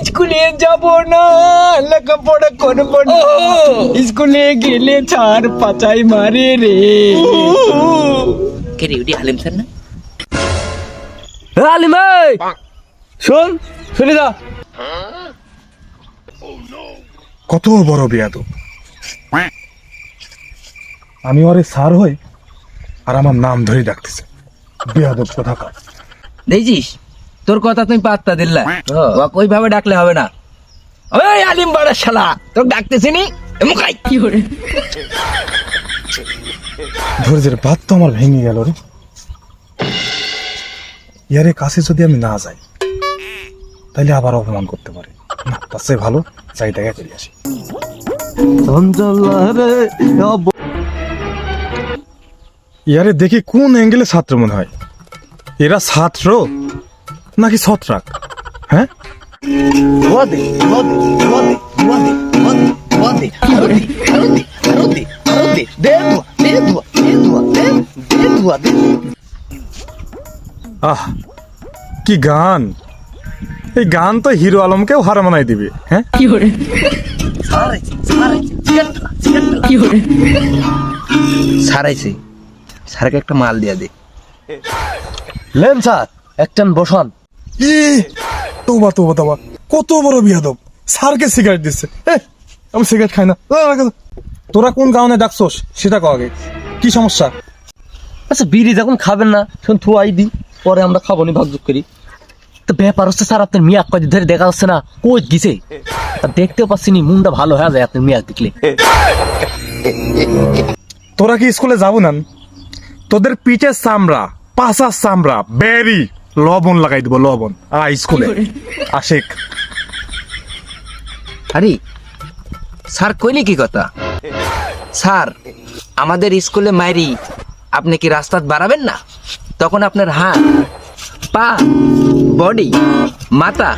স্কুলে যাব না, লেখাপড়া করব না, স্কুলে গেলে ছাড় পাচাই মারে রে। কে রে ওটি আলিম স্যার না? আলিম ভাই শোন, শুনে যা। কত বড় বেয়াদব! আমি ওরে স্যার হই আর আমার নাম ধরে ডাকতেছে বেয়াদব কোথাকার। দেখছিস তোর কথা তুমি পাত্তা দিল্লা, ওইভাবে ডাকলে হবে না। ওই আলিম বাড়া শালা, তোর ডাকতেছি নি মুখাই কি করে। ধৈর্যের বাদ তো আমার ভেঙে গেল রে। ইয়ারে কাছে যদি আমি না যাই তাইলে আবার অপমান করতে পারে। না, তার চেয়ে ভালো যাই দেখা করে আসি। ইয়ারে দেখি কোন অ্যাঙ্গেলে ছাত্র মনে হয়। এরা ছাত্র নাকি ছত্রাক? হ্যাঁ, আহ কি গান! এই গান তো হিরো আলমকেও হার মানাই দিবে। হ্যাঁ, সারাইছে, স্যারকে একটা মাল দিয়া দে। লেন স্যার একটান বসান। ই তোবা তোবা তোবা, কত বড় বিয়াদব! স্যারকে সিগারেট দিচ্ছে। আমি সিগারেট খাই না। তোরা কোন গাওনে ডাকছোস সেটা কও আগে, কি সমস্যা? আচ্ছা বিড়ি যখন খাবেন না তখন থুয়াই দি, পরে আমরা খাবো নি ভাগযোগ করি। তো ব্যাপার হচ্ছে স্যার আপনার মিয়া কয়দিন ধরে দেখা যাচ্ছে না, কই গেছে? দেখতেও পাচ্ছি নি, মুন্ডা ভালো হয়ে যায় আপনার মিয়া দেখলে। তোরা কি স্কুলে যাবো না? তোদের পিঠের চামড়া, পাশার চামড়া বেরি লবণ লাগাই দিব, লবণ। স্কুলে আশেক। আরে স্যার কইলি কি কথা? স্যার আমাদের স্কুলে মাইরি আপনি কি রাস্তা বাড়াবেন না? তখন আপনার হাত, পা, বডি, মাথা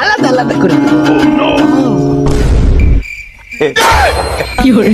আলাদা আলাদা করে কি করে?